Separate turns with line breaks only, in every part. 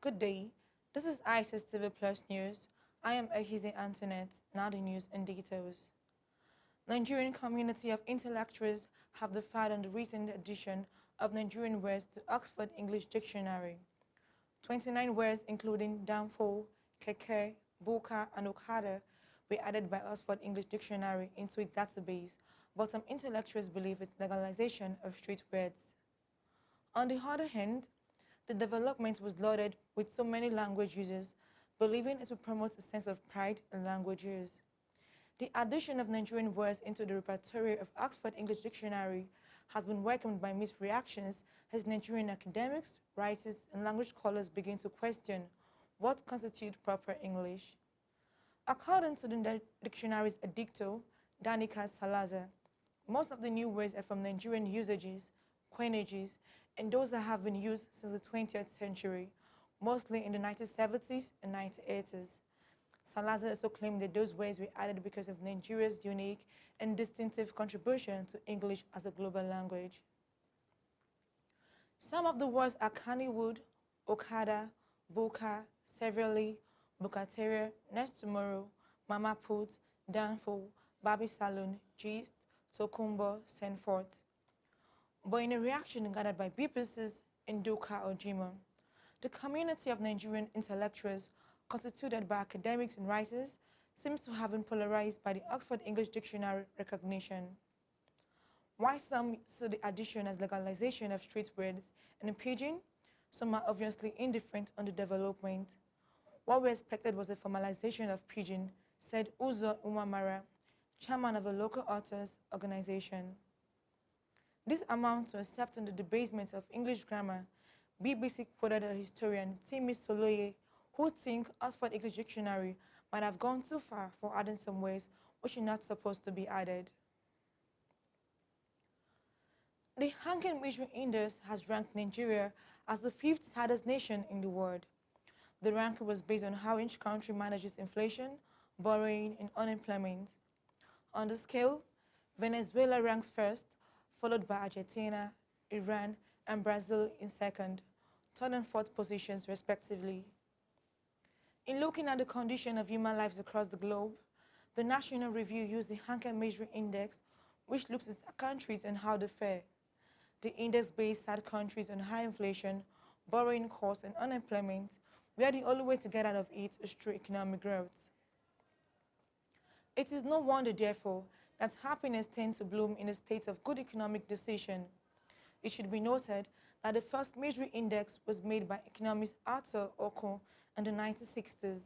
Good day. This is ISIS TV Plus News. I am Ehize Antoinette. Now the news in details. Nigerian community of intellectuals have defied on the recent addition of Nigerian words to Oxford English Dictionary. 29 words including downfall, keke, buka, and okada were added by Oxford English Dictionary into its database, but some intellectuals believe it's legalization of street words. On the other hand, the development was lauded with so many language users, believing it would promote a sense of pride in language use. The addition of Nigerian words into the repertoire of Oxford English Dictionary has been welcomed by mixed reactions as Nigerian academics, writers, and language scholars begin to question what constitutes proper English. According to the dictionary's edictor, Danica Salazar, most of the new words are from Nigerian usages, coinages, and those that have been used since the 20th century, mostly in the 1970s and 1980s. Salazar also claimed that those words were added because of Nigeria's unique and distinctive contribution to English as a global language. Some of the words are Kannywood, Okada, Buka, severely, Bukateria, next tomorrow, Mama Put, Danfo, Baby Saloon, Gist, Tokumbo, send forth. But in a reaction gathered by BPC's Nduka Ojima, the community of Nigerian intellectuals, constituted by academics and writers, seems to have been polarized by the Oxford English Dictionary recognition. While some saw the addition as legalization of street words and in pidgin, some are obviously indifferent on the development. What we expected was a formalization of pidgin, said Uzo Umamara, chairman of a local authors organization. This amounts to accepting the debasement of English grammar. BBC quoted a historian, Timi Soloye, who thinks Oxford English Dictionary might have gone too far for adding some words which are not supposed to be added. The Hanken Measuring Index has ranked Nigeria as the 5th saddest nation in the world. The ranking was based on how each country manages inflation, borrowing, and unemployment. On the scale, Venezuela ranks first, followed by Argentina, Iran, and Brazil in second, third and fourth positions respectively. In looking at the condition of human lives across the globe, the National Review used the Hanken Measuring Index, which looks at countries and how they fare. The index based sad countries on high inflation, borrowing costs, and unemployment, where the only way to get out of it is through economic growth. It is no wonder, therefore, that happiness tends to bloom in a state of good economic decision. It should be noted that the first measuring index was made by economist Arthur Oko in the 1960s.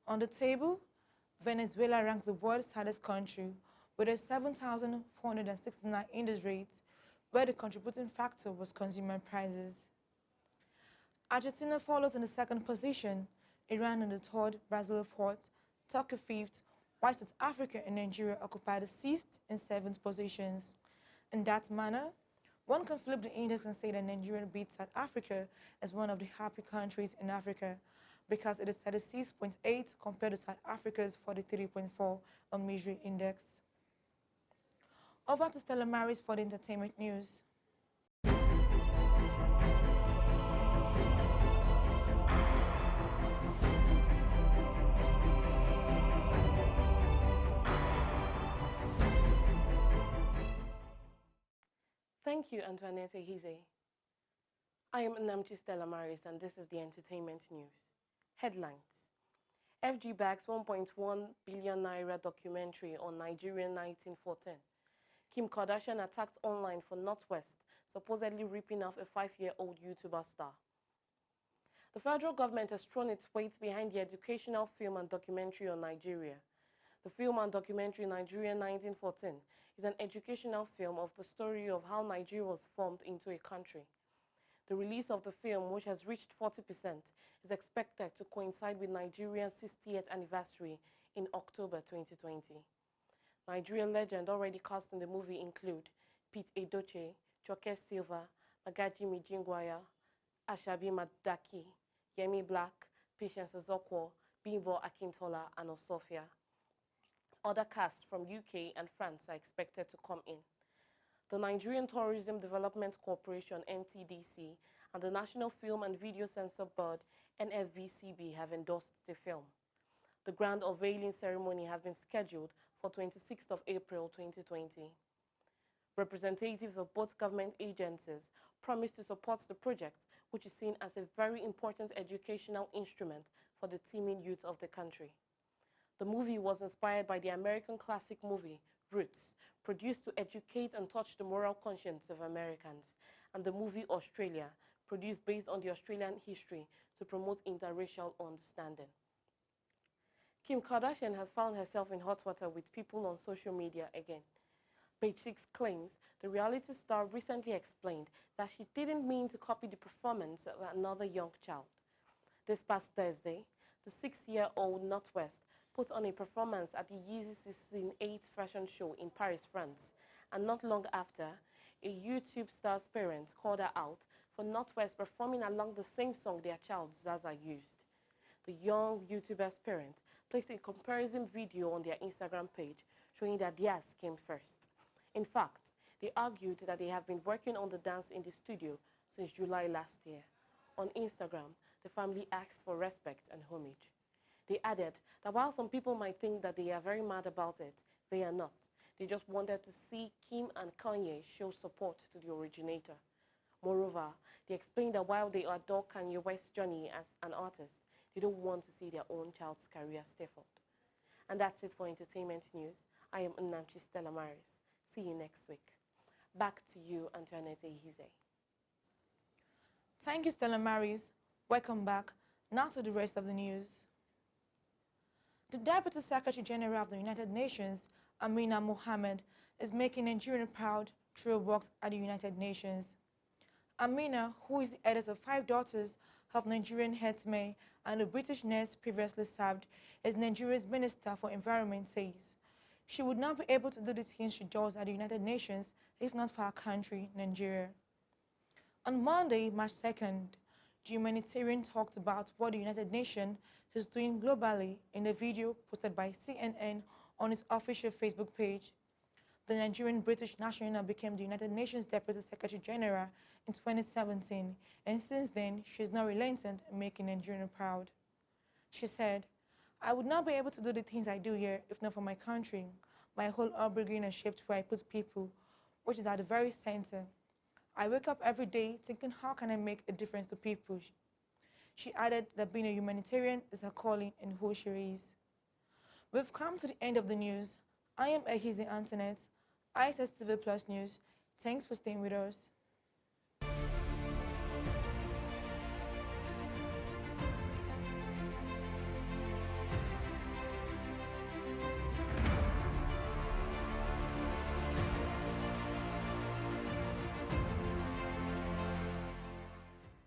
On the table, Venezuela ranks the world's saddest country with a 7,469 index rate, where the contributing factor was consumer prices. Argentina follows in the second position, Iran in the third, Brazil fourth, Turkey fifth, while South Africa and Nigeria occupy the 6th and 7th positions. In that manner, one can flip the index and say that Nigeria beats South Africa as one of the happy countries in Africa because it is 36.8 compared to South Africa's 43.4 on measuring index. Over to Stella Maris for the entertainment news.
Thank you, Antoinette Ehize. I am Namchi Stella Maris, and this is the entertainment news. Headlines. FG backs 1.1 billion naira documentary on Nigerian 1914. Kim Kardashian attacked online for Northwest, supposedly ripping off a 5-year-old YouTuber star. The federal government has thrown its weight behind the educational film and documentary on Nigeria. The film and documentary Nigerian 1914 is an educational film of the story of how Nigeria was formed into a country. The release of the film, which has reached 40%, is expected to coincide with Nigeria's 60th anniversary in October 2020. Nigerian legends already cast in the movie include Pete Edochie, Joke Silva, Magaji Mijingwaya, Ashabi Madaki, Yemi Black, Patience Ezokwo, Bimbo Akintola, and Osofia. Other casts from UK and France are expected to come in. The Nigerian Tourism Development Corporation (NTDC) and the National Film and Video Censor Board, NFVCB, have endorsed the film. The grand unveiling ceremony has been scheduled for 26th of April 2020. Representatives of both government agencies promised to support the project, which is seen as a very important educational instrument for the teeming youth of the country. The movie was inspired by the American classic movie, Roots, produced to educate and touch the moral conscience of Americans, and the movie Australia, produced based on the Australian history to promote interracial understanding. Kim Kardashian has found herself in hot water with people on social media again. Page 6 claims the reality star recently explained that she didn't mean to copy the performance of another young child. This past Thursday, the 6-year-old Northwest put on a performance at the Yeezy Season 8 fashion show in Paris, France, and not long after, a YouTube star's parents called her out for Northwest performing along the same song their child Zaza used. The young YouTuber's parents placed a comparison video on their Instagram page showing that theirs came first. In fact, they argued that they have been working on the dance in the studio since July last year. On Instagram, the family asked for respect and homage. They added that while some people might think that they are very mad about it, they are not. They just wanted to see Kim and Kanye show support to the originator. Moreover, they explained that while they adore Kanye West's journey as an artist, they don't want to see their own child's career stifled. And that's it for entertainment news. I am Nnamchi Stella Maris. See you next week. Back to you, Antoinette Ehize.
Thank you, Stella Maris. Welcome back. Now to the rest of the news. The Deputy Secretary General of the United Nations, Amina Mohammed, is making Nigeria proud through her works at the United Nations. Amina, who is the eldest of 5 daughters of Nigerian herdsmen and a British nurse previously served as Nigeria's Minister for Environment, says she would not be able to do the things she does at the United Nations if not for her country, Nigeria. On Monday, March 2nd, the humanitarian talked about what the United Nations is doing globally in a video posted by CNN on its official Facebook page. The Nigerian British national became the United Nations Deputy Secretary General in 2017, and since then, she has not relented in making Nigeria proud. She said, "I would not be able to do the things I do here if not for my country. My whole upbringing is shaped where I put people, which is at the very center. I wake up every day thinking, how can I make a difference to people?" She added that being a humanitarian is her calling and who she is. We've come to the end of the news. I am Ehize Antoinette, ISS TV Plus News. Thanks for staying with us.